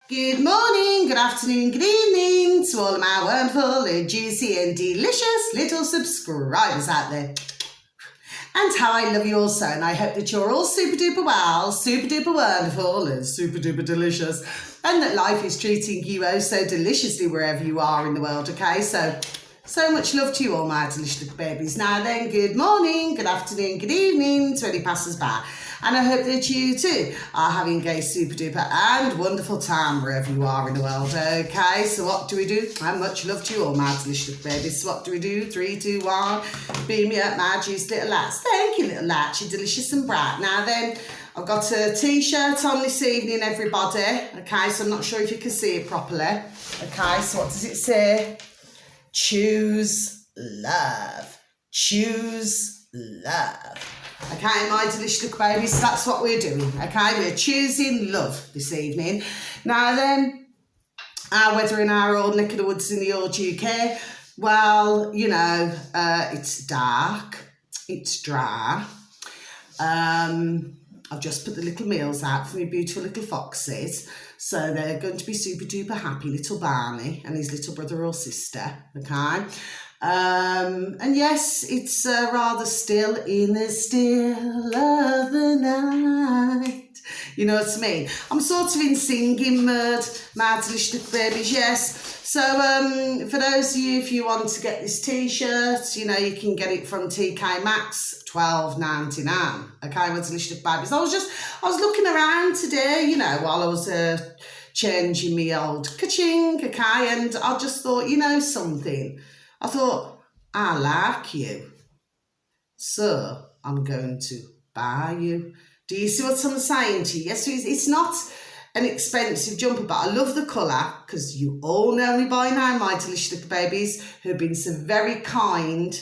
Good morning, good afternoon, good evening to all of my wonderful and juicy and delicious little subscribers out there. And how I love you all so, and I hope that you're all super duper well, super duper wonderful and super duper delicious, and that life is treating you oh so deliciously wherever you are in the world, okay? So much love to you all, my delicious little babies. Now then, good morning, good afternoon, good evening to any passers-by. And I hope that you too are having a super duper and wonderful time wherever you are in the world, okay? So what do we do? And much love to you all, my delicious little babies. So what do we do? 3, 2, 1, beam me up, my juice little lads. Thank you, little lads. You're delicious and bright. Now then, I've got a t-shirt on this evening, everybody, okay? So I'm not sure if you can see it properly, okay? So what does it say? Choose love. Choose love. Okay, my delicious little babies, that's what we're doing, okay? We're choosing love this evening. Now then, our weather in our old neck of the woods in the old UK, well, you know, it's dark, it's dry. I've just put the little meals out for my beautiful little foxes. So they're going to be super duper happy, little Barney and his little brother or sister, okay? And yes, it's rather still in the still of the night. You know what I mean? I'm sort of in singing mode, my delicious little babies, yes. So for those of you, if you want to get this t-shirt, you know, you can get it from TK Maxx, $12.99. Okay, my delicious little babies. I was looking around today, you know, while I was changing me old ka-ching, okay, and I just thought, you know something? I thought, I like you, so I'm going to buy you. Do you see what I'm saying to you? Yes, it's not an expensive jumper, but I love the colour because you all know me by now, my delicious little babies, who have been so very kind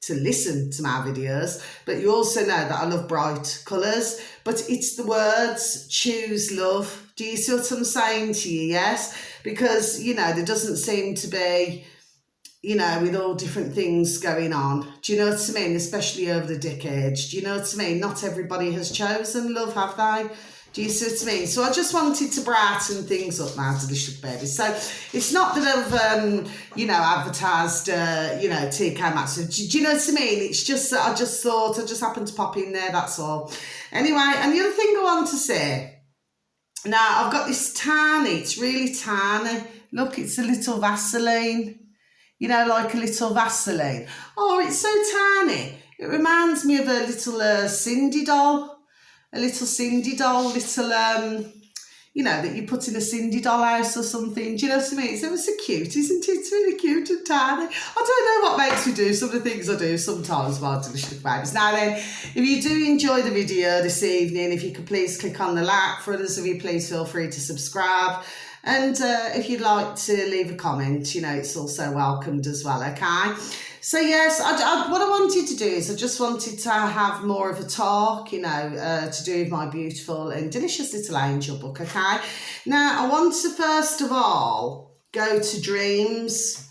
to listen to my videos, but you also know that I love bright colours, but it's the words, choose love. Do you see what I'm saying to you? Yes, because, you know, there doesn't seem to be, you know, with all different things going on. Do you know what I mean? Especially over the decades. Do you know what I mean? Not everybody has chosen love, have they? Do you see what I mean? So I just wanted to brighten things up, my delicious babies. So it's not that I've, you know, advertised, you know, TK Maxx. Do you know what I mean? It's just that I just thought, I just happened to pop in there, that's all. Anyway, and the other thing I want to say, now I've got this tiny, it's really tiny. Look, it's a little Vaseline. You know, like a little Vaseline. Oh, it's so tiny. It reminds me of a little Cindy doll. A little Cindy doll, little, you know, that you put in a Cindy doll house or something. Do you know what I mean? It's ever so cute, isn't it? It's really cute and tiny. I don't know what makes me do some of the things I do sometimes, my delicious babies. Now then, if you do enjoy the video this evening, if you could please click on the like. For others of you, please feel free to subscribe. And if you'd like to leave a comment, you know, it's also welcomed as well, okay? So, yes, what I wanted to do is I just wanted to have more of a talk, you know, to do with my beautiful and delicious little angel book, okay? Now, I want to first of all go to dreams,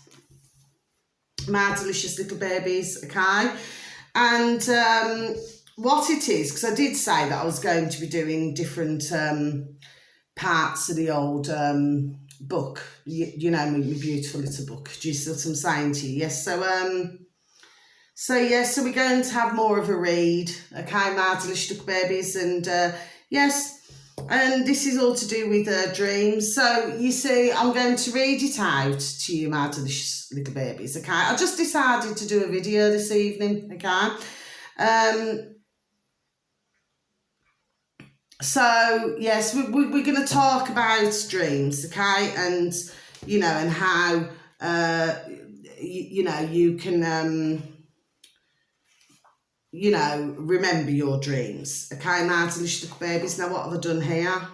my delicious little babies, okay? And what it is, because I did say that I was going to be doing different parts of the old book, you know, my beautiful little book. Do you see what I'm saying to you? Yes, so yes, so we're going to have more of a read, okay, my delicious little babies, and yes, and this is all to do with dreams. So you see, I'm going to read it out to you, my delicious little babies, okay? I just decided to do a video this evening, okay? So, yes, we're going to talk about dreams, okay? And, you know, and how, you know, you can, you know, remember your dreams, okay, my delicious little babies. Now, what have I done here?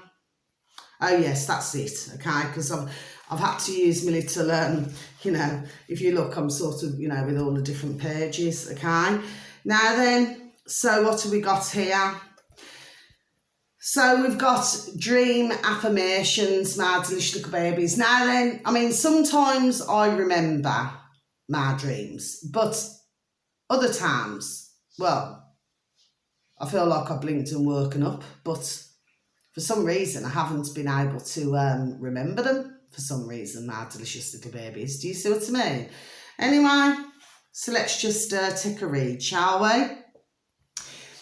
Oh, yes, that's it, okay, because I've had to use my little, you know, if you look, I'm sort of, you know, with all the different pages, okay? Now then, so what have we got here? So we've got dream affirmations, my delicious little babies. Now then, I mean, sometimes I remember my dreams, but other times, well, I feel like I've blinked and woken up, but for some reason, I haven't been able to remember them for some reason, my delicious little babies. Do you see what I mean? Anyway, so let's just take a read, shall we?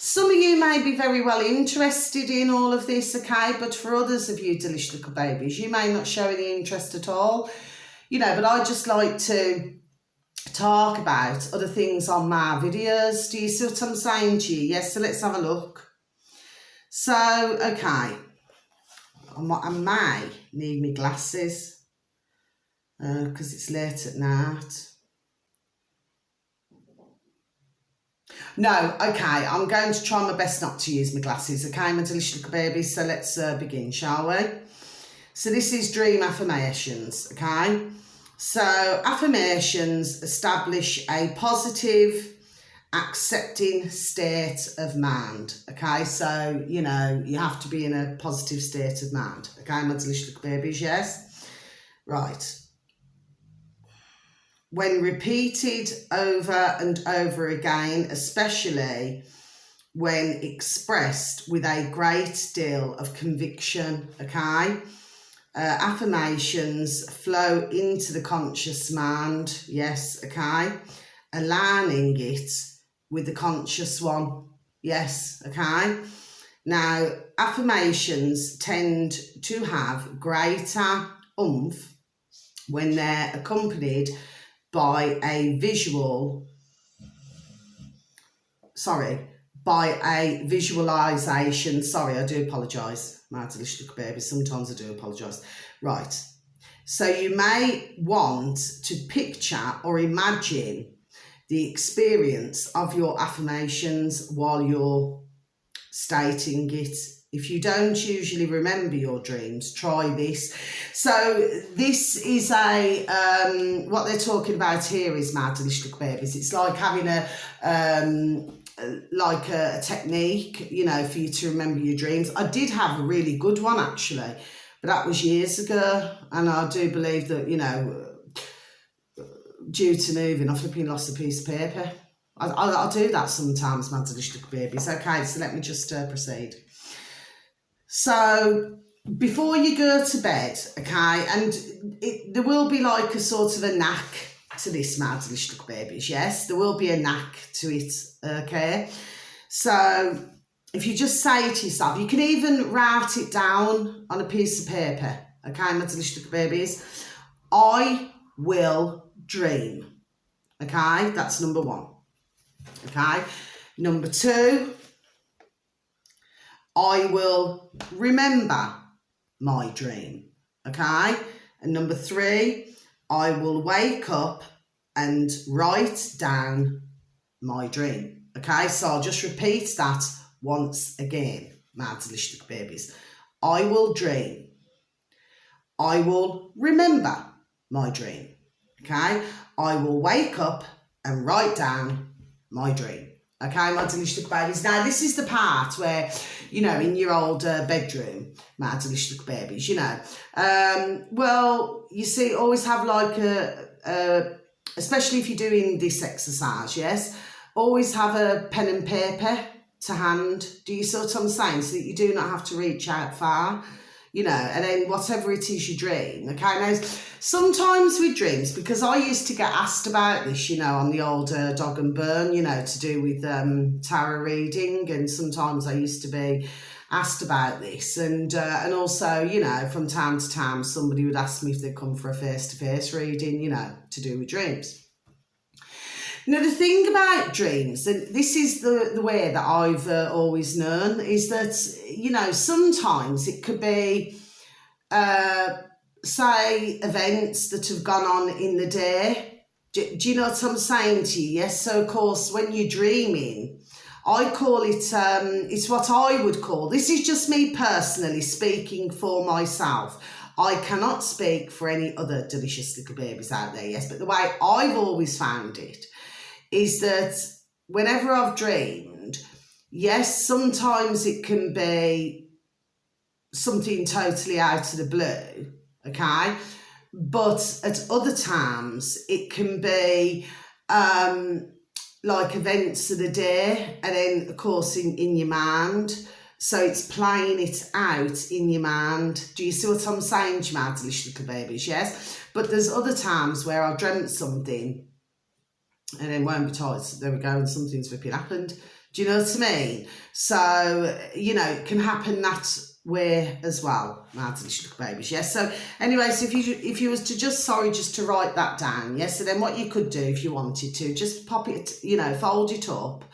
Some of you may be very well interested in all of this, okay, but for others of you delicious little babies, you may not show any interest at all, you know, but I just like to talk about other things on my videos. Do you see what I'm saying to you? Yes, so let's have a look. So, okay, I may need my glasses because it's late at night. No, okay, I'm going to try my best not to use my glasses, okay, my delicious little baby. So let's begin, shall we? So this is dream affirmations, okay? So affirmations establish a positive, accepting state of mind, okay? So, you know, you have to be in a positive state of mind, okay, my delicious little babies, yes? Right. When repeated over and over again, especially when expressed with a great deal of conviction, okay? Affirmations flow into the conscious mind, yes, okay? Aligning it with the conscious one, yes, okay? Now, affirmations tend to have greater oomph when they're accompanied by a visualization. Sorry, I do apologise, my delicious little baby. Sometimes I do apologise. Right. So you may want to picture or imagine the experience of your affirmations while you're stating it. If you don't usually remember your dreams, try this. So this is what they're talking about here is, my delicious little babies. It's like having a technique, you know, for you to remember your dreams. I did have a really good one actually, but that was years ago, and I do believe that, you know, due to moving, I flipping lost a piece of paper. I do that sometimes, my delicious little babies. Okay, so let me just proceed. So before you go to bed, okay, and there will be like a sort of a knack to this, my delicious little babies, yes? There will be a knack to it, okay? So if you just say to yourself, you can even write it down on a piece of paper, okay, my delicious little babies? I will dream, okay? That's number one, okay? Number two, I will remember my dream, okay? And number three, I will wake up and write down my dream, okay? So I'll just repeat that once again, my delicious little babies. I will dream. I will remember my dream, okay? I will wake up and write down my dream. Okay, my delicious little babies. Now, this is the part where, you know, in your old bedroom, my delicious little babies, you know. Well, you see, always have like especially if you're doing this exercise, yes, always have a pen and paper to hand. Do you see what I'm saying? So that you do not have to reach out far, you know, and then whatever it is you dream, okay? Now, sometimes with dreams, because I used to get asked about this, you know, on the old Dog and Burn, you know, to do with tarot reading, and sometimes I used to be asked about this, and also, you know, from time to time, somebody would ask me if they'd come for a face-to-face reading, you know, to do with dreams. Now, the thing about dreams, and this is the way that I've always known, is that, you know, sometimes it could be, say, events that have gone on in the day. Do you know what I'm saying to you? Yes, so of course, when you're dreaming, I call it, it's what I would call, this is just me personally speaking for myself. I cannot speak for any other delicious little babies out there, yes, but the way I've always found it is that whenever I've dreamed, yes, sometimes it can be something totally out of the blue, okay? But at other times, it can be like events of the day, and then, of course, in your mind, So it's playing it out in your mind. Do you see what I'm saying to you, my delicious little babies? Yes. But there's other times where I've dreamt something and then won't be told, there we go, and something's flipping happened. Do you know what I mean? So, you know, it can happen that way as well, my delicious little babies. Yes. So anyway, so if you was to just to write that down, yes. So then what you could do if you wanted to, just pop it, you know, fold it up,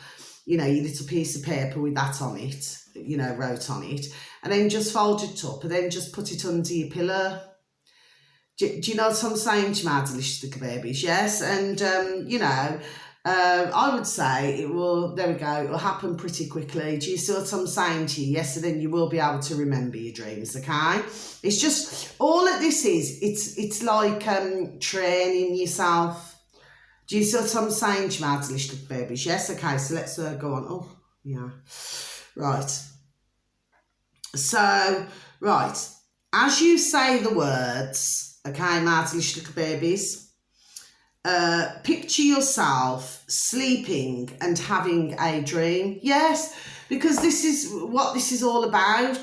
you know, your little piece of paper with that on it, you know, wrote on it, and then just fold it up and then just put it under your pillow. Do you know what I'm saying to my delicious little babies? Yes. And, you know, I would say it will, there we go, it will happen pretty quickly. Do you see what I'm saying to you? Yes, and then you will be able to remember your dreams, okay? It's just, all of this is, it's like training yourself. Do you see what I'm saying to my delicious little babies? Yes, okay, so let's go on. Oh, yeah. Right. So, right, as you say the words, okay, my delicious little babies, picture yourself sleeping and having a dream. Yes, because this is what this is all about.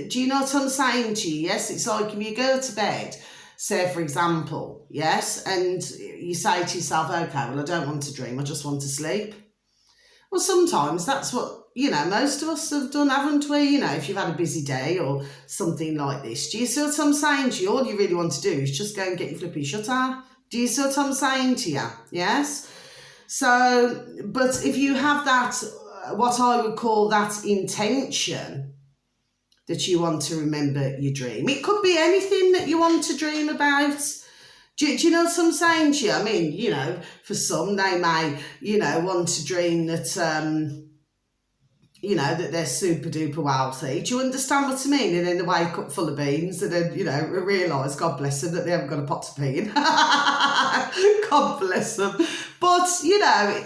Do you know what I'm saying to you? Yes, it's like if you go to bed, say for example, yes, and you say to yourself, okay, well, I don't want to dream, I just want to sleep. Well, sometimes that's what, you know, most of us have done, haven't we? You know, if you've had a busy day or something like this. Do you see what I'm saying to you? All you really want to do is just go and get your flipping shutter. Do you see what I'm saying to you? Yes? So, but if you have that, what I would call that intention, that you want to remember your dream. It could be anything that you want to dream about. Do you know what I'm saying to you? I mean, you know, for some, they may, you know, want to dream that, you know, that they're super duper wealthy. Do you understand what I mean? And then they wake up full of beans and then, you know, realise, God bless them, that they haven't got a pot to pee in. God bless them. But, you know,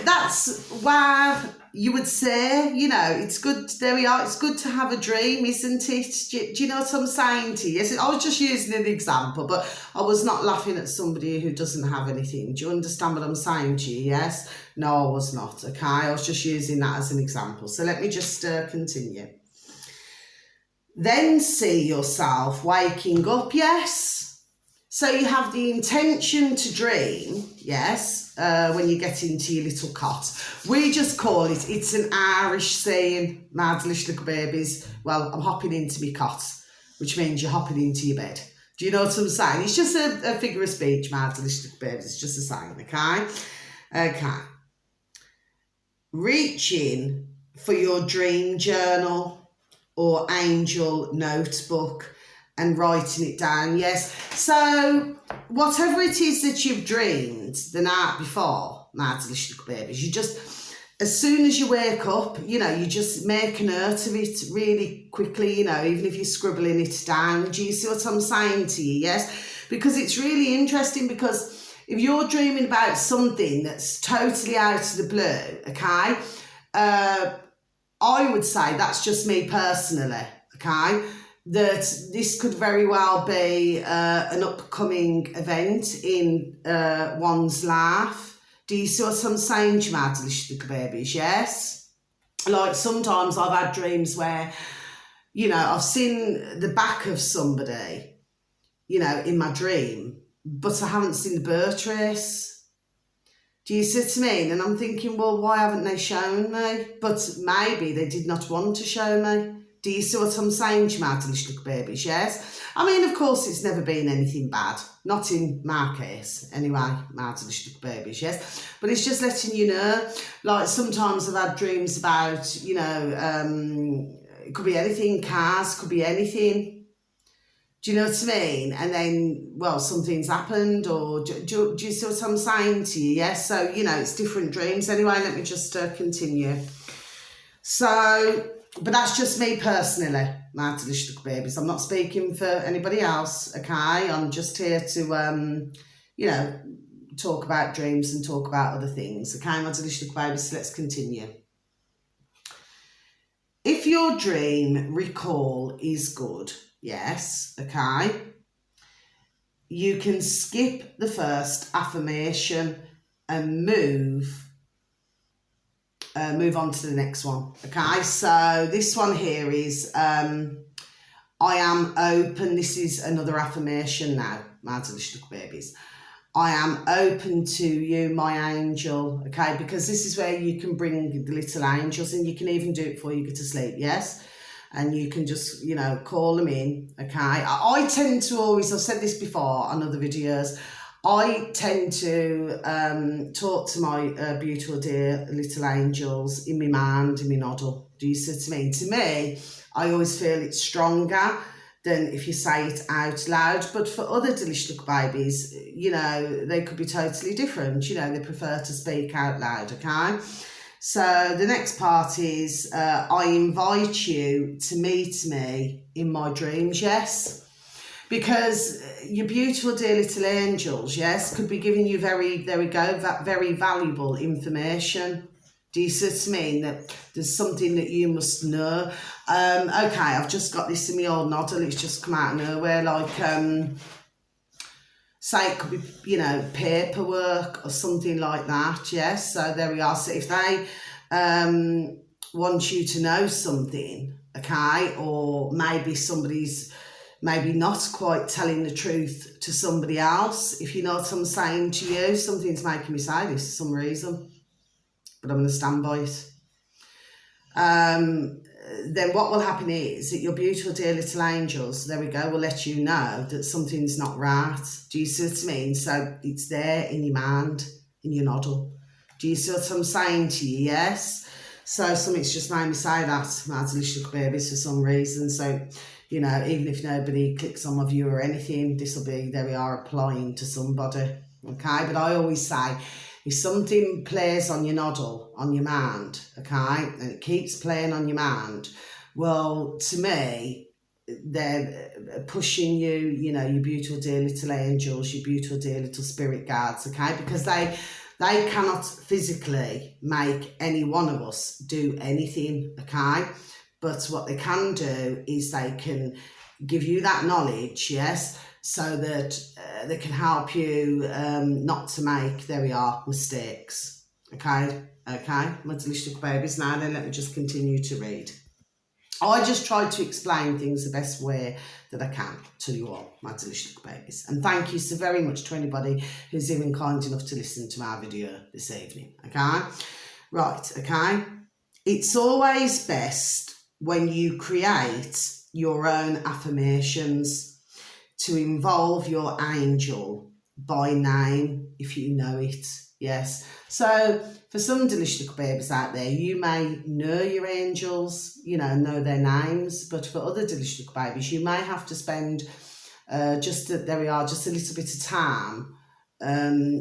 that's why you would say, you know, it's good, there we are, it's good to have a dream, isn't it? Do you know what I'm saying to you? Yes, I was just using an example, but I was not laughing at somebody who doesn't have anything. Do you understand what I'm saying to you? Yes? No, I was not, okay? I was just using that as an example. So let me just continue. Then see yourself waking up, yes? So you have the intention to dream, yes, when you get into your little cot. We just call it, it's an Irish saying, my delicious little babies, well, I'm hopping into my cot, which means you're hopping into your bed. Do you know what I'm saying? It's just a figure of speech, my delicious little babies. It's just a saying, okay? Okay. Reach in for your dream journal or angel notebook and writing it down, yes. So whatever it is that you've dreamed the night before, my delicious little babies, you just, as soon as you wake up, you know, you just make a note of it really quickly, you know, even if you're scribbling it down. Do you see what I'm saying to you? Yes, because it's really interesting, because if you're dreaming about something that's totally out of the blue, okay, I would say that's just me personally, okay, that this could very well be an upcoming event in one's life. Do you see what I'm saying to you, my delicious little babies? Yes? Like sometimes I've had dreams where, you know, I've seen the back of somebody, you know, in my dream, but I haven't seen the birth trace. Do you see what I mean? And I'm thinking, well, why haven't they shown me? But maybe they did not want to show me. Do you see what I'm saying to you, my delicious little babies? Yes? I mean, of course, it's never been anything bad. Not in my case, anyway, my delicious little babies, yes? But it's just letting you know, like sometimes I've had dreams about, you know, it could be anything, cars, could be anything. Do you know what I mean? And then, well, something's happened, or do you see what I'm saying to you? Yes? So, you know, it's different dreams. Anyway, let me just continue. So, but that's just me personally, my delicious little babies. I'm not speaking for anybody else, okay? I'm just here to, you know, talk about dreams and talk about other things, okay, my delicious little babies? So let's continue. If your dream recall is good, yes, okay, you can skip the first affirmation and move move on to the next one. Okay, so this one here is I am open. This is another affirmation now, my delicious little babies. I am open to you, my angel. Okay, because this is where you can bring the little angels in. You can even do it before you go to sleep, yes? And you can just, you know, call them in. Okay, I tend to always, I've said this before on other videos, I tend to talk to my beautiful dear little angels in my mind, in my noddle. Do you see what I mean? To me, I always feel it's stronger than if you say it out loud. But for other delicious little babies, you know, they could be totally different. You know, they prefer to speak out loud, okay? So the next part is I invite you to meet me in my dreams, yes? Because your beautiful dear little angels, yes, could be giving you very valuable information. Do you see what I mean? That there's something that you must know. Okay, I've just got this in my old noddle. It's just come out of nowhere. Like, say it could be, you know, paperwork or something like that. Yes, so there we are. So if they want you to know something, okay, or maybe somebody's maybe not quite telling the truth to somebody else, if you know what I'm saying to you, something's making me say this for some reason, but I'm going to stand by it. Then what will happen is that your beautiful dear little angels, there we go, will let you know that something's not right. Do you see what I mean? So it's there in your mind, in your noddle. Do you see what I'm saying to you? Yes? So something's just made me say that, my delicious little babies, for some reason. So, you know, even if nobody clicks on my view or anything, this will be, there we are, applying to somebody. Okay? But I always say, if something plays on your noddle, on your mind, okay, and it keeps playing on your mind, well, to me, they're pushing you, you know, your beautiful dear little angels, your beautiful dear little spirit guards, okay, because they cannot physically make any one of us do anything, okay, but what they can do is they can give you that knowledge, yes, so that they can help you not to make, there we are, mistakes. Okay, my delicious little babies. Now then, let me just continue to read. I just try to explain things the best way that I can to you all, my delicious little babies. And thank you so very much to anybody who's even kind enough to listen to my video this evening, okay? Right, okay? It's always best when you create your own affirmations to involve your angel by name, if you know it, yes. So for some delicious little babies out there, you may know your angels, you know their names, but for other delicious little babies, you may have to spend just a little bit of time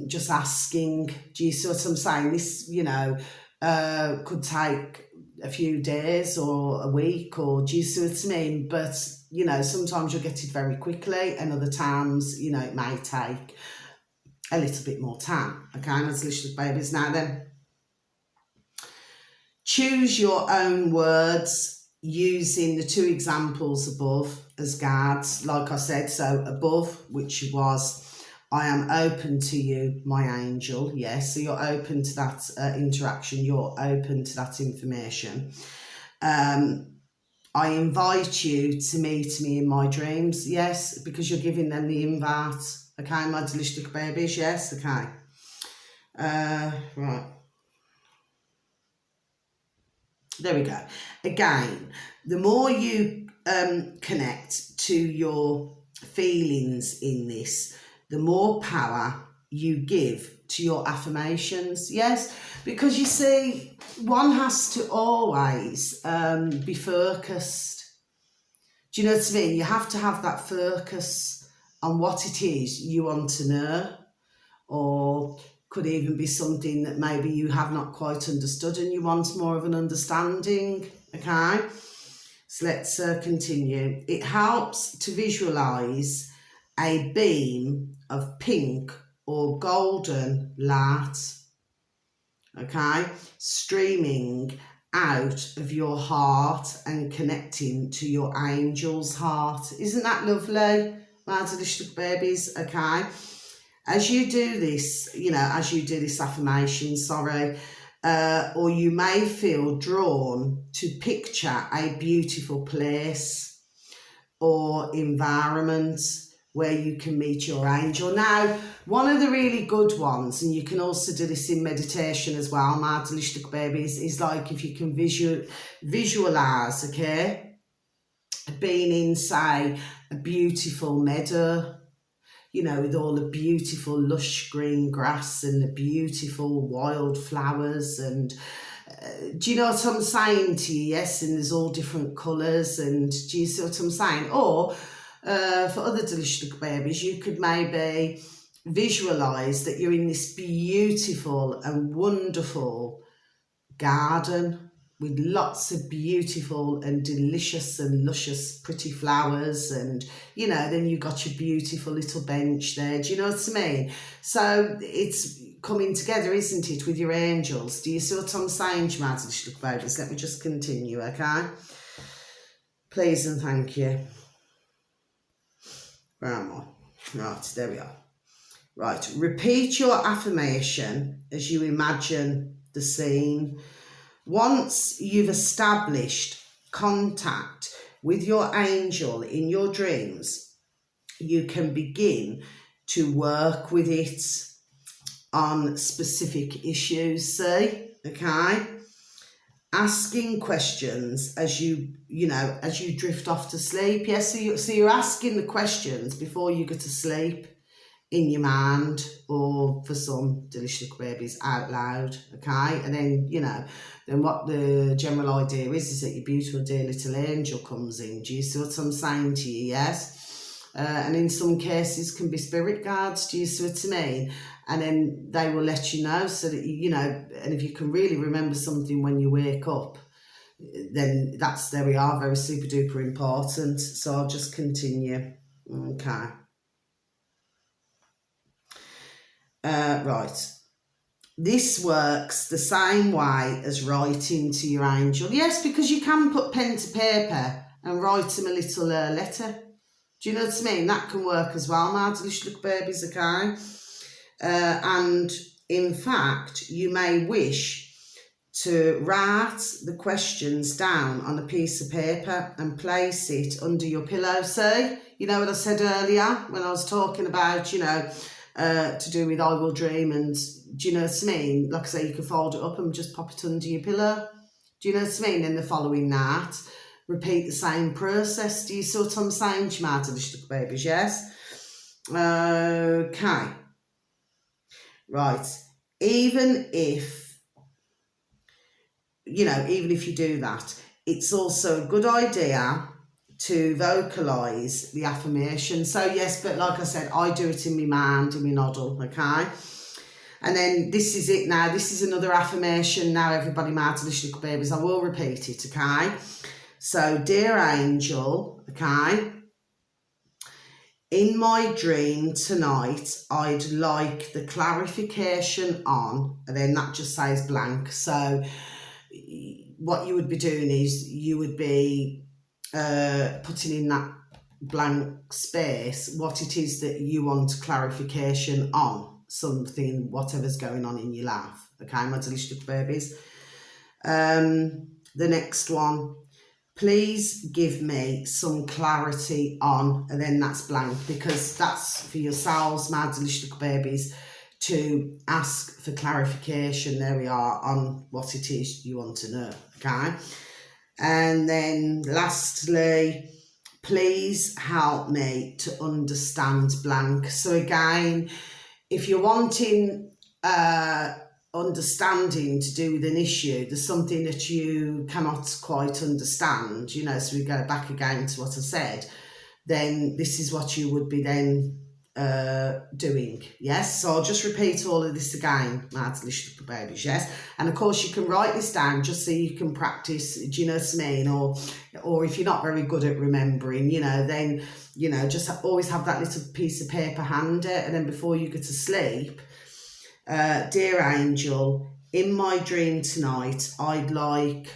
just asking. Do you see what I'm saying? This, you know, could take a few days or a week, or do you see what I mean? But, you know, sometimes you'll get it very quickly, and other times, you know, it may take a little bit more time. Okay, and as little babies, now then, choose your own words using the two examples above as guards, like I said. So above, which was, I am open to you, my angel. Yes, so you're open to that interaction. You're open to that information. I invite you to meet me in my dreams. Yes, because you're giving them the invite. Okay, my delicious little babies. Yes, okay. Right. There we go. Again, the more you connect to your feelings in this, the more power you give to your affirmations. Yes, because you see, one has to always be focused. Do you know what I mean? You have to have that focus on what it is you want to know, or could even be something that maybe you have not quite understood and you want more of an understanding. Okay, so let's continue. It helps to visualize a beam of pink or golden light, okay, streaming out of your heart and connecting to your angel's heart. Isn't that lovely, my delicious babies? Okay, as you do this, you know, as you do this affirmation, or you may feel drawn to picture a beautiful place or environment where you can meet your angel. Now, one of the really good ones, and you can also do this in meditation as well, my delicious babies, is like if you can visualize, okay, being in, say, a beautiful meadow, you know, with all the beautiful lush green grass and the beautiful wild flowers. And do you know what I'm saying to you? Yes, and there's all different colours, and do you see what I'm saying? Or for other delicious babies, you could maybe visualise that you're in this beautiful and wonderful garden with lots of beautiful and delicious and luscious pretty flowers, and you know, then you've got your beautiful little bench there. Do you know what I mean? So it's coming together, isn't it, with your angels? Do you see what I'm saying, Jamaat? Look, babies, let me just continue, okay? Please and thank you. Where am I? Right, there we are. Right, repeat your affirmation as you imagine the scene. Once you've established contact with your angel in your dreams, you can begin to work with it on specific issues, see, okay? Asking questions as you drift off to sleep. Yes, so you're asking the questions before you go to sleep in your mind, or for some delicious babies out loud, okay? And then, you know, then what the general idea is that your beautiful dear little angel comes in. Do you see what I'm saying to you? Yes. And in some cases can be spirit guides. Do you see what I mean? And then they will let you know, so that you know, and if you can really remember something when you wake up, then that's, there we are, very super duper important. So I'll just continue. Okay. Right. This works the same way as writing to your angel. Yes, because you can put pen to paper and write them a little letter. Do you know what I mean? That can work as well, my delicious little babies, okay? And in fact, you may wish to write the questions down on a piece of paper and place it under your pillow. See, you know what I said earlier when I was talking about, you know, to do with I will dream, and do you know what I mean? Like I say, you can fold it up and just pop it under your pillow. Do you know what I mean? Then the following night, repeat the same process. Do you see what I'm saying, my delicious babies? Yes? Okay. Right. Even if you do that, it's also a good idea to vocalise the affirmation. So yes, but like I said, I do it in my mind, in my noddle, okay? And then this is it now. This is another affirmation now, everybody, my delicious little babies. I will repeat it, okay? So, dear angel, okay? In my dream tonight, I'd like the clarification on, and then that just says blank. So what you would be doing is you would be putting in that blank space what it is that you want clarification on, something, whatever's going on in your life, okay, my delicious little babies. The next one, please give me some clarity on, and then that's blank, because that's for yourselves, my delicious little babies, to ask for clarification, there we are, on what it is you want to know, okay? And then lastly, please help me to understand blank. So again, if you're wanting understanding to do with an issue, there's something that you cannot quite understand, you know, so we go back again to what I said, then this is what you would be then doing. Yes, so I'll just repeat all of this again, my delicious little babies. Yes, and of course you can write this down just so you can practice. Do you know what I mean? Or if you're not very good at remembering, you know, then, you know, just always have that little piece of paper handy, and then before you go to sleep, dear angel, in my dream tonight, I'd like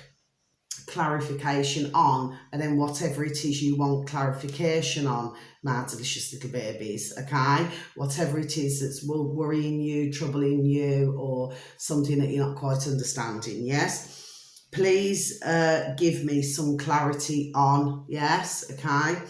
clarification on, and then whatever it is you want clarification on, my delicious little babies, okay? Whatever it is that's worrying you, troubling you, or something that you're not quite understanding, yes? Please give me some clarity on, yes, okay?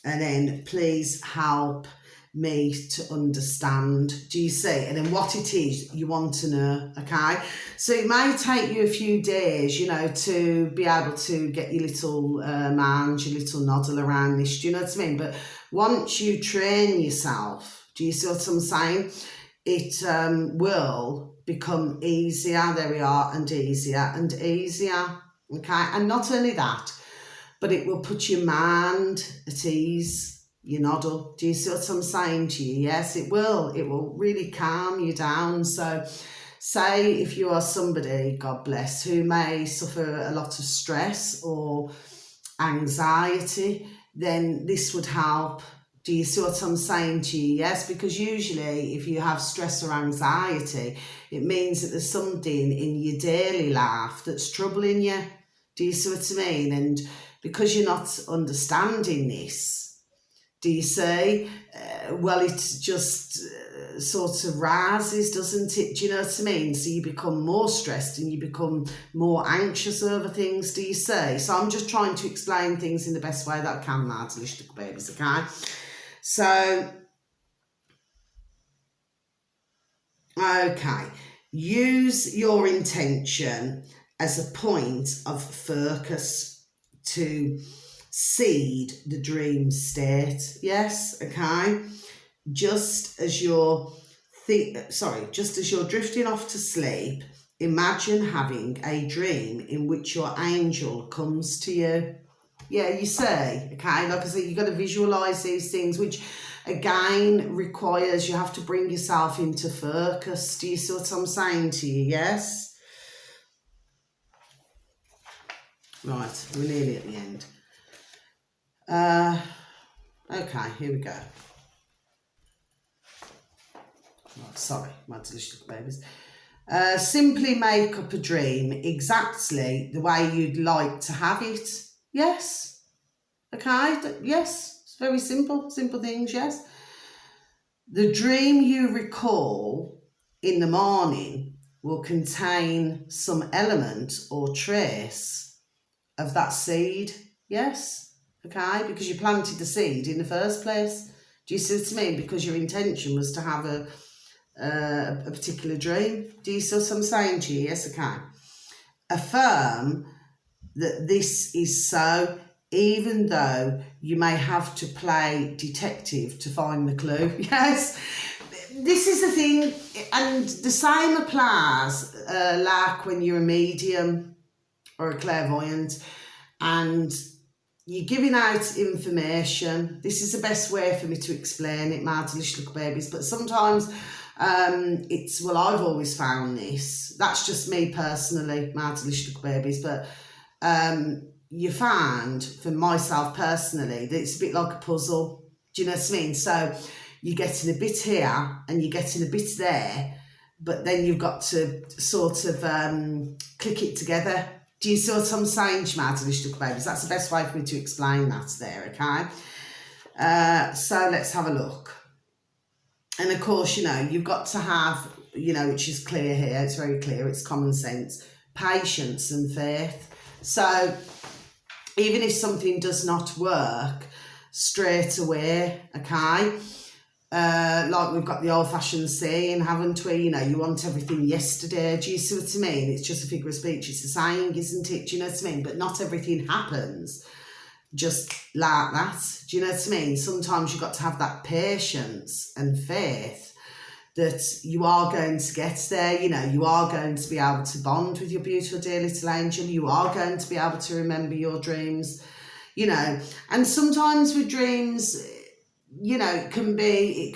And then please help me to understand. Do you see? And then what it is you want to know, okay? So it may take you a few days, you know, to be able to get your little mind, your little noddle around this, do you know what I mean? But once you train yourself, do you see what I'm saying? It will become easier, there we are, and easier, okay? And not only that, but it will put your mind at ease, you noddle. Do you see what I'm saying to you? Yes, it will. It will really calm you down. So say if you are somebody, God bless, who may suffer a lot of stress or anxiety, then this would help. Do you see what I'm saying to you? Yes, because usually if you have stress or anxiety, it means that there's something in your daily life that's troubling you. Do you see what I mean? And because you're not understanding this, do you see? Well, it just sort of rises, doesn't it? Do you know what I mean? So you become more stressed and you become more anxious over things, do you see? So I'm just trying to explain things in the best way that I can, my delicious little babies, okay? So, okay, use your intention as a point of focus to seed the dream state. Yes, okay. Just as you're drifting off to sleep, imagine having a dream in which your angel comes to you. Yeah, you see, okay, like I said, you've got to visualize these things, which again requires you have to bring yourself into focus. Do you see what I'm saying to you? Yes. Right, we're nearly at the end. Okay, here we go. Oh, sorry, my delicious babies. Simply make up a dream exactly the way you'd like to have it. Yes. Okay, yes, it's very simple things, yes. The dream you recall in the morning will contain some element or trace of that seed, yes. Okay, because you planted the seed in the first place. Do you see what I mean? Because your intention was to have a particular dream. Do you see what I'm saying to you? Yes, okay. Affirm that this is so, even though you may have to play detective to find the clue. Yes, this is the thing, and the same applies like when you're a medium or a clairvoyant and you're giving out information. This is the best way for me to explain it, my delicious little babies. But sometimes it's, well, I've always found this. That's just me personally, my delicious little babies. But you find, for myself personally, that it's a bit like a puzzle. Do you know what I mean? So you're getting a bit here and you're getting a bit there, but then you've got to sort of click it together. Do you see what I'm saying, my delicious little babies? That's the best way for me to explain that there, okay? So let's have a look. And of course, you know, you've got to have, you know, which is clear here, it's very clear, it's common sense, patience and faith. So even if something does not work straight away, okay? Like we've got the old-fashioned saying, haven't we? You know, you want everything yesterday. Do you see what I mean? It's just a figure of speech. It's a saying, isn't it? Do you know what I mean? But not everything happens just like that. Do you know what I mean? Sometimes you've got to have that patience and faith that you are going to get there. You know, you are going to be able to bond with your beautiful dear little angel. You are going to be able to remember your dreams, you know. And sometimes with dreams, you know, it can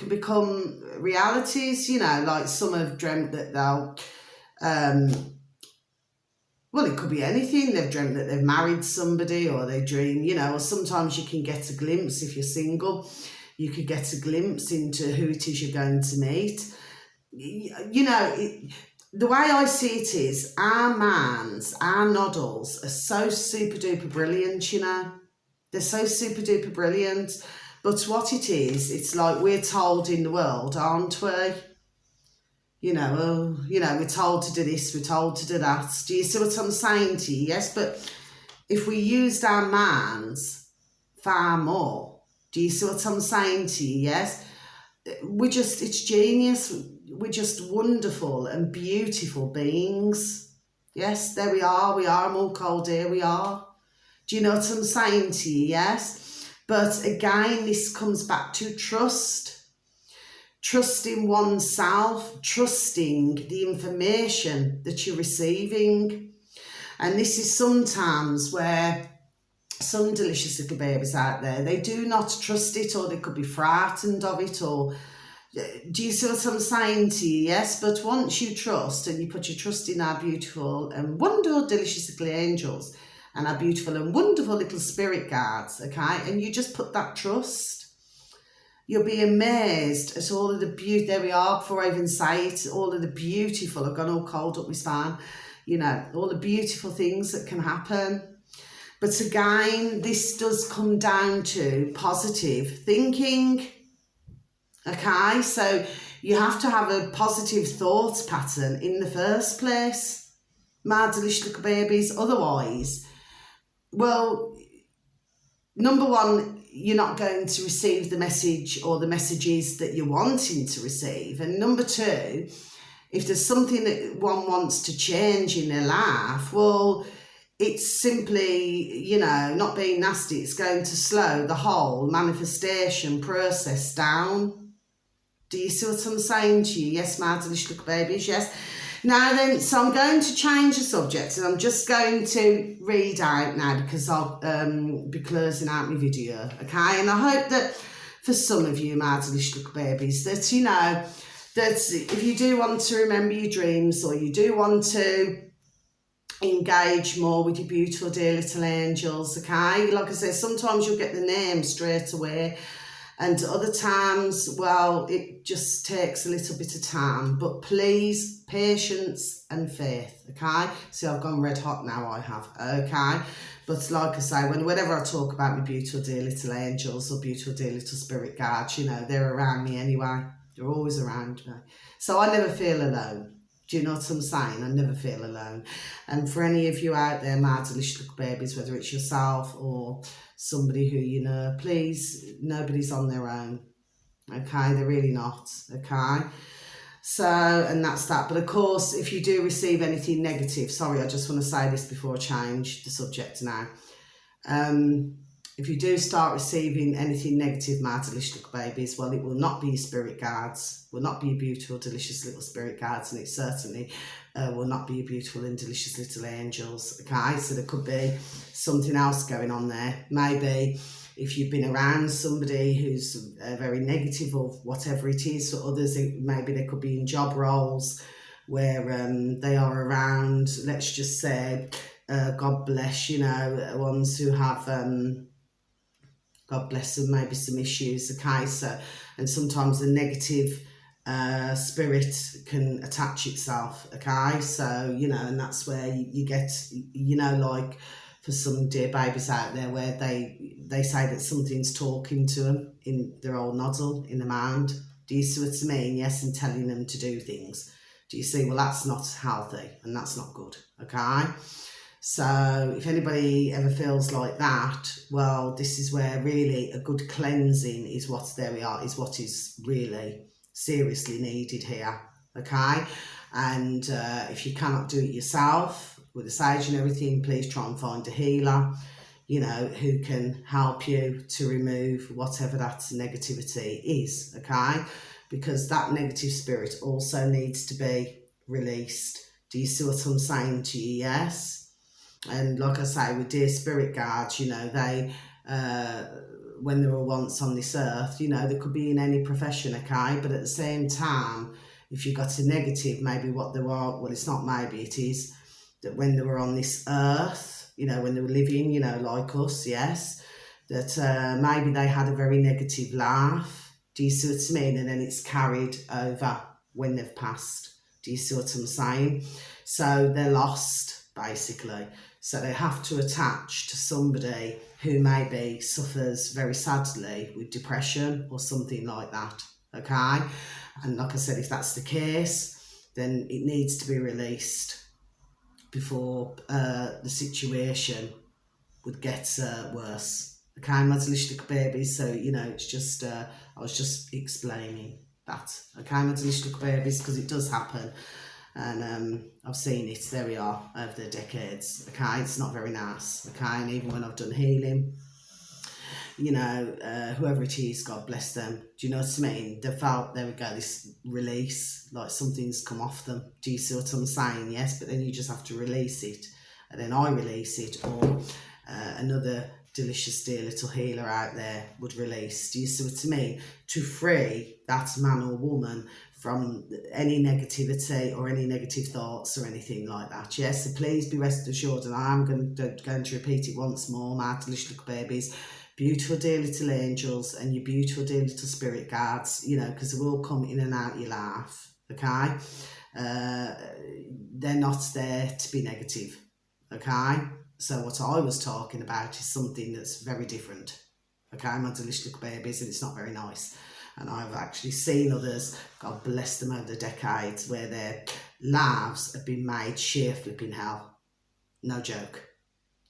become realities, you know, like some have dreamt that they'll, well, it could be anything. They've dreamt that they've married somebody, or they dream, you know, or sometimes you can get a glimpse, if you're single, you could get a glimpse into who it is you're going to meet. You know, the way I see it is our minds, our noddles are so super duper brilliant, you know. They're so super duper brilliant. But what it is, it's like we're told in the world, aren't we? We're told to do this, we're told to do that. Do you see what I'm saying to you? Yes, but if we used our minds far more, do you see what I'm saying to you? Yes, it's genius. We're just wonderful and beautiful beings. Yes, there we are. We are more cold here. We are. Do you know what I'm saying to you? Yes. But again, this comes back to trust. Trusting oneself, trusting the information that you're receiving. And this is sometimes where some delicious little babies out there, they do not trust it, or they could be frightened of it, or do you see what I'm saying to you? Yes, but once you trust and you put your trust in our beautiful and wonderful, delicious little angels and our beautiful and wonderful little spirit guards, okay, and you just put that trust, you'll be amazed at all of the beauty. There we are, before I even say it, all of the beautiful, I've gone all cold up my spine, all the beautiful things that can happen. But again, this does come down to positive thinking. Okay, so you have to have a positive thoughts pattern in the first place, my delicious little babies. Otherwise, well, number one, you're not going to receive the message or the messages that you're wanting to receive. And number two, if there's something that one wants to change in their life, well, it's simply, not being nasty, it's going to slow the whole manifestation process down. Do you see what I'm saying to you? Yes, my delicious little babies, yes. Now then, so I'm going to change the subject, and I'm just going to read out now, because I'll be closing out my video, okay? And I hope that for some of you, my delicious little babies, that, that if you do want to remember your dreams, or you do want to engage more with your beautiful, dear little angels, okay? Like I said, sometimes you'll get the name straight away, and other times, well, it just takes a little bit of time. But please, patience and faith, okay? See, I've gone red hot now, I have, okay? But like I say, whenever I talk about my beautiful, dear little angels or beautiful, dear little spirit guards, they're around me anyway. They're always around me. So I never feel alone. Do you know what I'm saying? I never feel alone. And for any of you out there, my delicious little babies, whether it's yourself or somebody who you know, please, nobody's on their own. Okay, they're really not. Okay. So, and that's that. But of course, if you do receive anything negative, sorry, I just want to say this before I change the subject now. If you do start receiving anything negative, my delicious little babies, well, it will not be your spirit guards, will not be your beautiful, delicious little spirit guards, and it certainly will not be your beautiful and delicious little angels, okay? So there could be something else going on there. Maybe if you've been around somebody who's very negative or whatever it is, for others, maybe they could be in job roles where they are around, let's just say, God bless, ones who have... God bless them, maybe some issues, okay? So, and sometimes the negative spirit can attach itself, okay? So, and that's where you get, like for some dear babies out there where they say that something's talking to them in their old noddle, in the mind. Do you see what I mean? Yes, and telling them to do things. Do you see? Well, that's not healthy and that's not good, okay? So if anybody ever feels like that, well, this is where really a good cleansing is what is really seriously needed here, okay? And if you cannot do it yourself with the sage and everything, please try and find a healer, who can help you to remove whatever that negativity is, okay? Because that negative spirit also needs to be released. Do you see what I'm saying to you? Yes? And like I say, with dear spirit guards, they, when they were once on this earth, they could be in any profession, okay? But at the same time, if you got a negative, maybe what they were, well, it's not maybe, it is, that when they were on this earth, when they were living, like us, yes, that maybe they had a very negative life. Do you see what I mean? And then it's carried over when they've passed. Do you see what I'm saying? So they're lost, basically. So they have to attach to somebody who maybe suffers very sadly with depression or something like that, okay? And like I said, if that's the case, then it needs to be released before the situation would get worse. Okay, Madalishlik babies, so you know, it's just I was just explaining that. Okay, Madalishlik babies, because it does happen, and I've seen it. There we are, over the decades. Okay, it's not very nice. Okay, and even when I've done healing, you know, whoever it is, God bless them. Do you know what I mean? They felt, there we go, this release, like something's come off them. Do you see what I'm saying? Yes, but then you just have to release it, and then I release it, or another delicious dear little healer out there would release. Do you see what I mean? To free that man or woman from any negativity or any negative thoughts or anything like that. Yes, so please be rest assured, and I am going to repeat it once more, my delicious little babies, beautiful dear little angels and your beautiful dear little spirit guards, you know, because they will come in and out your life, okay? They're not there to be negative, okay? So what I was talking about is something that's very different, okay? My delicious little babies, and it's not very nice. And I've actually seen others, God bless them, over the decades, where their lives have been made sheer flipping hell. No joke.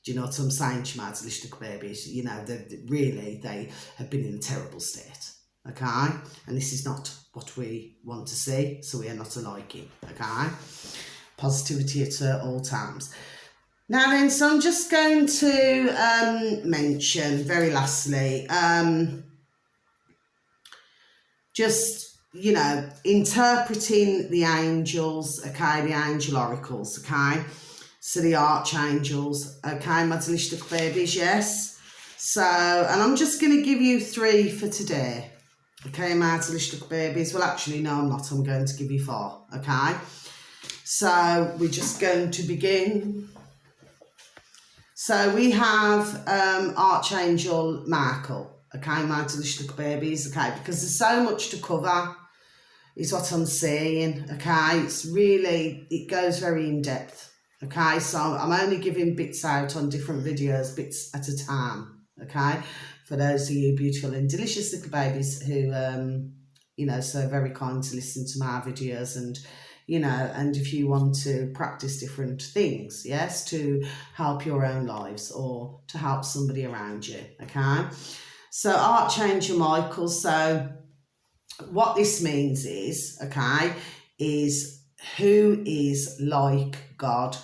Do you know what I'm saying to my delicious little babies? You know, they have been in a terrible state, okay? And this is not what we want to see, so we are not liking, okay? Positivity at all times. Now then, so I'm just going to mention, very lastly, just, you know, interpreting the angels, okay, the angel oracles, okay? So the archangels, okay, my delicious little babies, yes? So, and I'm just going to give you 3 for today, okay, my delicious little babies? Well, actually, no, I'm not. I'm going to give you 4, okay? So we're just going to begin. So we have Archangel Michael, okay, my delicious little babies, okay, because there's so much to cover, is what I'm saying, okay? It's really, it goes very in depth, okay? So I'm only giving bits out on different videos, bits at a time, okay? For those of you beautiful and delicious little babies who, you know, so very kind to listen to my videos, and you know, and if you want to practice different things, yes, to help your own lives or to help somebody around you, okay? So Archangel Michael, so what this means is, okay, is who is like God,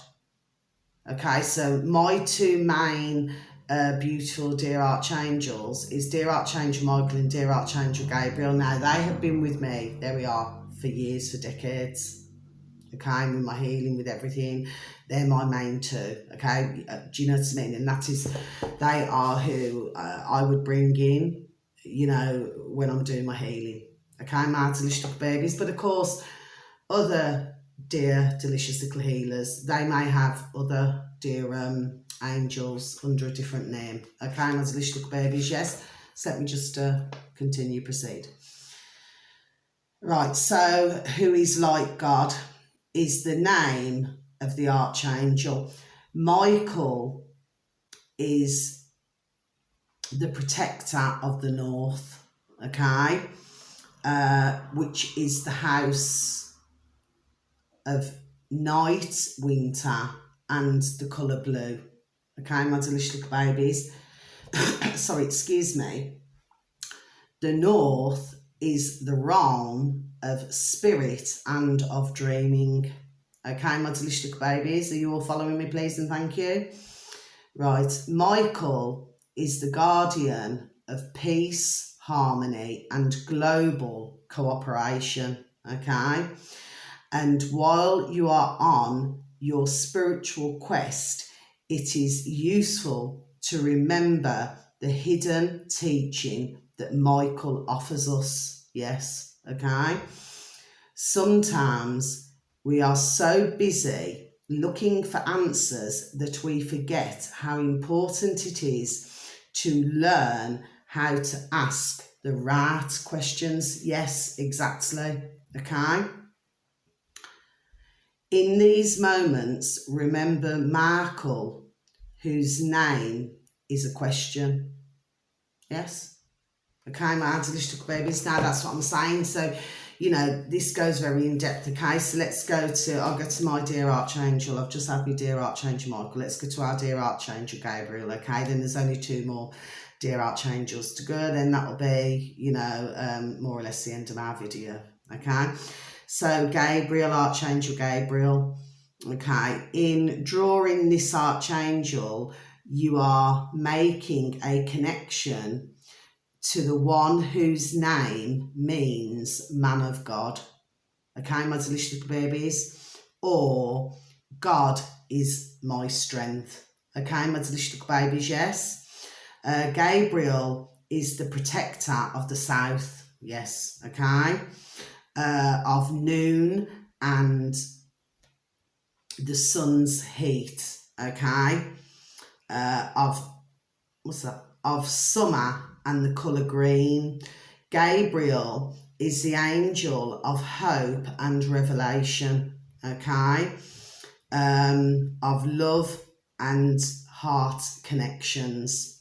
okay? So my 2 main beautiful dear archangels is dear Archangel Michael and dear Archangel Gabriel. Now, they have been with me, there we are, for years, for decades, okay, with my healing, with everything. They're my main 2, okay? Do you know what I mean? And that is, they are who I would bring in, you know, when I'm doing my healing, okay, my delicious little babies. But of course, other dear delicious little healers, they may have other dear angels under a different name, okay, my delicious little babies, yes? So let me just continue, proceed. Right, so who is like God is the name of the archangel. Michael is the protector of the north, okay, which is the house of night, winter, and the colour blue, okay, my delicious little babies. Sorry, excuse me. The north is the realm of spirit and of dreaming, okay, my delicious little babies. Are you all following me, please, and thank you? Right, Michael is the guardian of peace, harmony, and global cooperation, okay? And while you are on your spiritual quest, it is useful to remember the hidden teaching that Michael offers us, yes, okay? Sometimes we are so busy looking for answers that we forget how important it is to learn how to ask the right questions. Yes, exactly, okay? In these moments, remember Markle, whose name is a question. Yes? Okay, my Adelish babies. Now that's what I'm saying. So, you know, this goes very in depth. Okay, so I'll go to my dear Archangel. I've just had my dear Archangel Michael. Let's go to our dear Archangel Gabriel. Okay, then there's only 2 more dear Archangels to go. Then that'll be, you know, more or less the end of our video. Okay, so Gabriel, Archangel Gabriel. Okay, in drawing this Archangel, you are making a connection to the one whose name means man of God. Okay, my delicious little babies. Or God is my strength. Okay, my delicious little babies, yes. Gabriel is the protector of the south. Yes, okay. Of noon and the sun's heat. Okay. Of summer and the colour green. Gabriel is the angel of hope and revelation, okay? Of love and heart connections.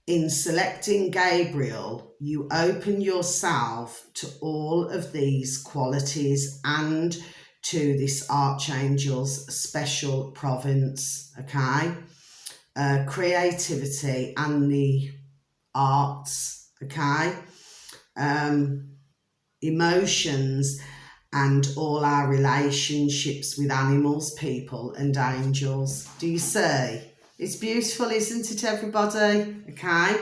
In selecting Gabriel, you open yourself to all of these qualities and to this Archangel's special province, okay? Creativity and the arts, okay? Emotions and all our relationships with animals, people and angels. Do you see? It's beautiful, isn't it, everybody? Okay,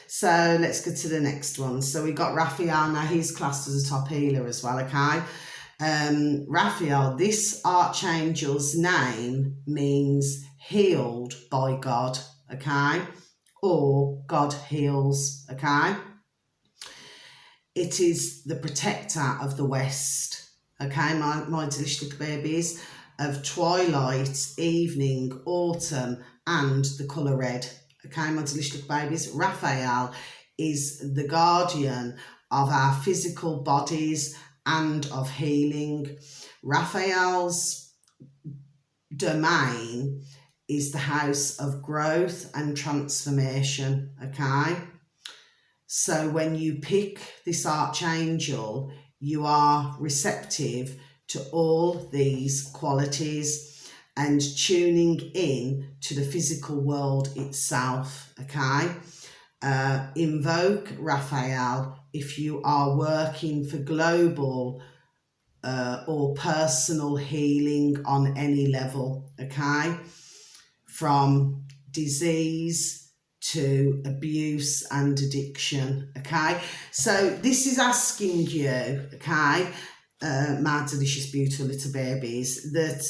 so let's go to the next one. So we got Raphael. Now he's classed as a top healer as well, okay? Raphael, this Archangel's name means healed by God, okay? Or God heals, okay? It is the protector of the West, okay, my delicious little babies, of twilight, evening, autumn, and the colour red, okay, my delicious little babies. Raphael is the guardian of our physical bodies and of healing. Raphael's domain is the house of growth and transformation, okay? So when you pick this Archangel, you are receptive to all these qualities and tuning in to the physical world itself, okay? Invoke Raphael if you are working for global or personal healing on any level, okay? From disease to abuse and addiction, okay? So this is asking you, okay, my delicious, beautiful little babies, that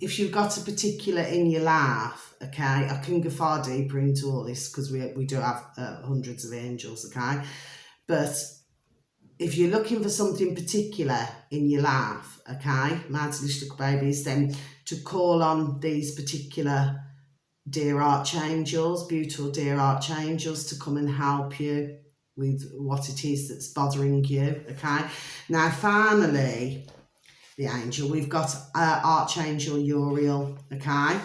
if you've got a particular in your life, okay, I can go far deeper into all this because we do have hundreds of angels, okay? But if you're looking for something particular in your life, okay, my delicious little babies, then to call on these particular dear Archangels, beautiful dear Archangels, to come and help you with what it is that's bothering you, okay? Now, finally, the angel, we've got Archangel Uriel, okay?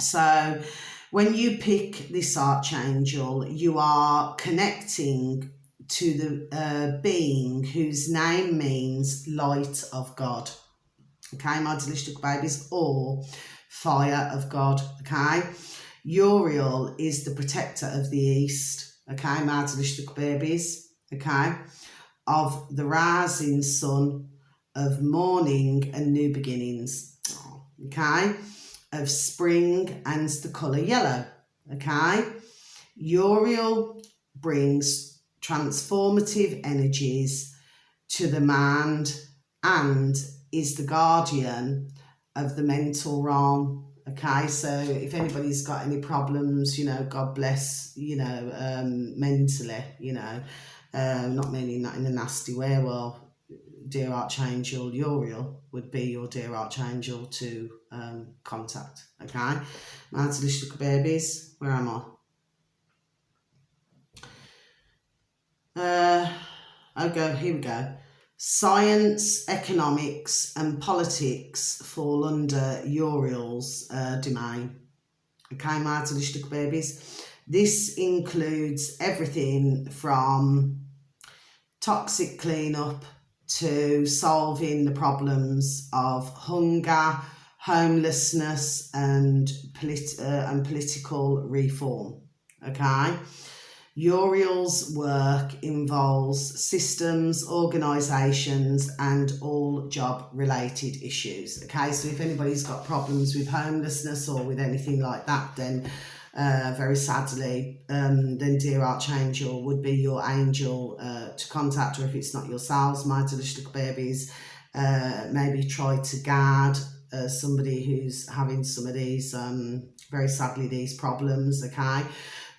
So when you pick this Archangel, you are connecting to the being whose name means light of God, okay, my delicious babies, or fire of God, okay? Uriel is the protector of the east, okay, my delicious babies, okay, of the rising sun, of morning and new beginnings, okay, of spring and the colour yellow, okay? Uriel brings transformative energies to the mind and is the guardian of the mental realm, okay? So if anybody's got any problems, you know, God bless, you know, mentally, you know, not meaning that in a nasty way, well, dear Archangel Uriel would be your dear Archangel to contact, okay? My delicious little babies, where am I? Here we go. Science, economics and politics fall under Uriel's domain. Okay, my delicious babies. This includes everything from toxic cleanup to solving the problems of hunger, homelessness and political reform. Okay. Uriel's work involves systems, organisations and all job related issues. Okay, so if anybody's got problems with homelessness or with anything like that, then very sadly, then dear Archangel would be your angel to contact, or if it's not yourselves, my delicious little babies, maybe try to guard somebody who's having some of these, very sadly, these problems, okay?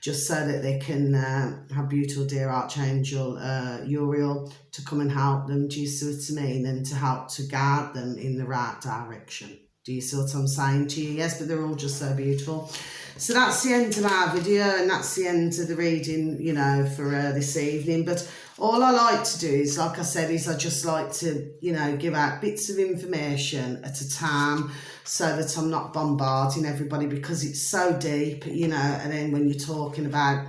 Just so that they can have beautiful dear Archangel Uriel to come and help them, do you see what I mean? And to help to guide them in the right direction. Do you see what I'm saying to you? Yes, but they're all just so beautiful. So that's the end of our video, and that's the end of the reading, you know, for this evening. But all I like to do is, like I said, is I just like to, you know, give out bits of information at a time so that I'm not bombarding everybody, because it's so deep, you know. And then when you're talking about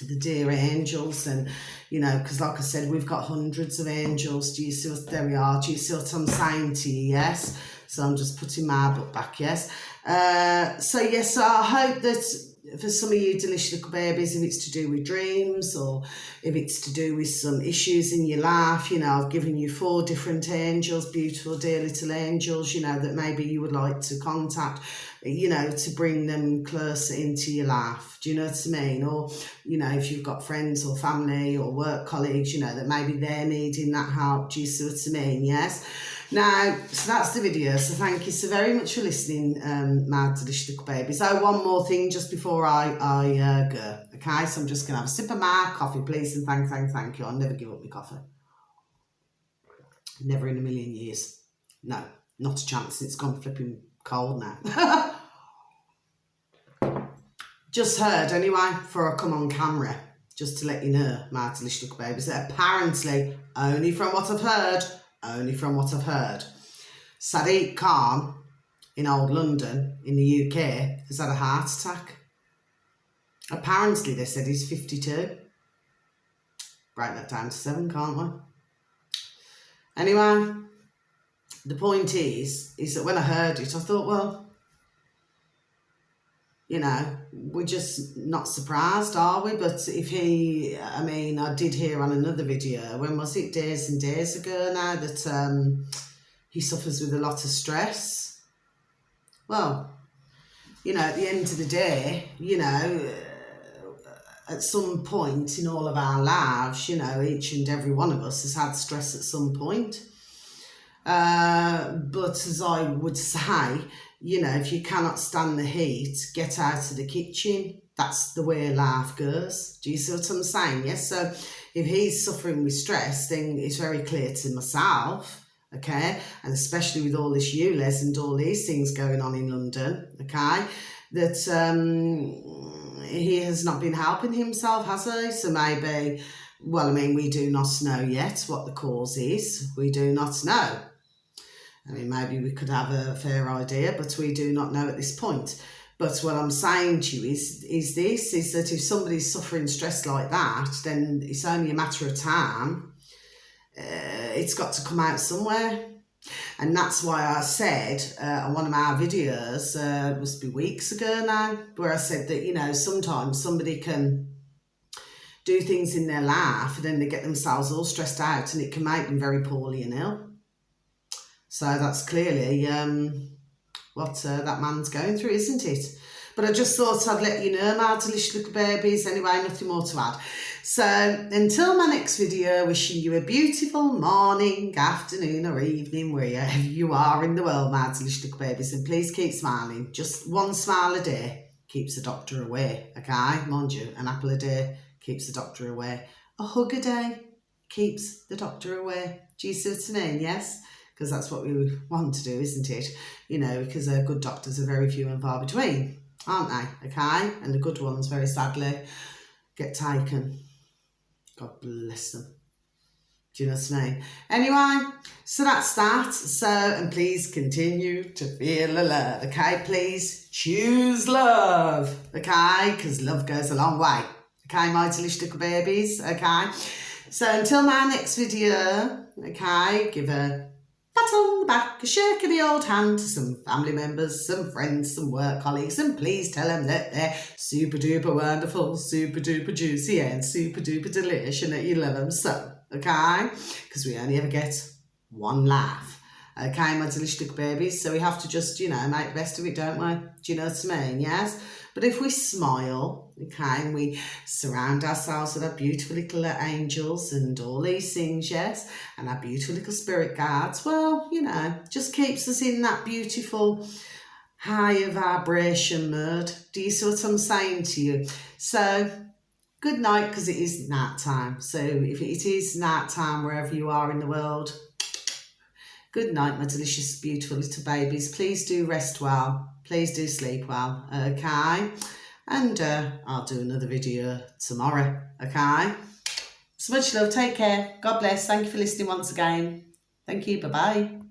the dear angels, and you know, because like I said, we've got hundreds of angels. Do you see what, there we are, do you see what I'm saying to you? Yes. So I'm just putting my book back, yes. So yes, so I hope that for some of you delicious little babies, if it's to do with dreams or if it's to do with some issues in your life, you know, I've given you 4 different angels, beautiful dear little angels, you know, that maybe you would like to contact, you know, to bring them closer into your life. Do you know what I mean? Or, you know, if you've got friends or family or work colleagues, you know, that maybe they're needing that help. Do you see what I mean? Yes. Now, so that's the video. So thank you so very much for listening, my delicious little babies. Oh, one more thing just before I go. Okay, so I'm just going to have a sip of my coffee, please, and thank you. I'll never give up my coffee. Never in a million years. No, not a chance. It's gone flipping cold now. Just heard, anyway, before I come on camera, just to let you know, my delicious little babies, that apparently, only from what I've heard, Sadiq Khan in old London in the UK has had a heart attack. Apparently they said he's 52. Break that down to 7, can't we? Anyway, the point is that when I heard it, I thought, well, you know, we're just not surprised, are we? But if he, I mean, I did hear on another video, when was it, days and days ago now, that he suffers with a lot of stress. Well, you know, at the end of the day, you know, at some point in all of our lives, you know, each and every one of us has had stress at some point. But as I would say, you know, if you cannot stand the heat, get out of the kitchen. That's the way life goes. Do you see what I'm saying? Yes. So if he's suffering with stress, then it's very clear to myself, okay, and especially with all this ULEZ and all these things going on in London, okay, that he has not been helping himself, has he? So maybe, well, I mean, we do not know yet what the cause is. We do not know. I mean, maybe we could have a fair idea, but we do not know at this point. But what I'm saying to you is that if somebody's suffering stress like that, then it's only a matter of time. It's got to come out somewhere. And that's why I said on one of my videos, must be weeks ago now, where I said that, you know, sometimes somebody can do things in their life and then they get themselves all stressed out and it can make them very poorly and ill. So that's clearly what that man's going through, isn't it? But I just thought I'd let you know, my delicious little babies. Anyway, nothing more to add. So until my next video, wishing you a beautiful morning, afternoon or evening, wherever you are in the world, my delicious little babies. And please keep smiling. Just one smile a day keeps the doctor away, okay? Mind you, an apple a day keeps the doctor away. A hug a day keeps the doctor away. Do you see what I mean? Yes? Because that's what we want to do, isn't it? You know, because good doctors are very few and far between, aren't they? Okay? And the good ones, very sadly, get taken. God bless them. Do you know what I mean? Anyway, so that's that. So, and please continue to feel the love, okay? Please choose love, okay? Because love goes a long way, okay, my delicious little babies, okay? So until my next video, okay, give a pat on the back, a shake of the old hand to some family members, some friends, some work colleagues, and please tell them that they're super duper wonderful, super duper juicy, and super duper delicious, and that you love them so, okay? Because we only ever get one life, okay, my delicious little babies, so we have to just, you know, make the best of it, don't we? Do you know what I mean? Yes? But if we smile, okay, and we surround ourselves with our beautiful little angels and all these things, yes, and our beautiful little spirit guides, well, you know, just keeps us in that beautiful higher vibration mode. Do you see what I'm saying to you? So, good night, because it is night time. So if it is night time wherever you are in the world, good night, my delicious, beautiful little babies. Please do rest well. Please do sleep well, okay? And I'll do another video tomorrow, okay? So much love. Take care. God bless. Thank you for listening once again. Thank you. Bye-bye.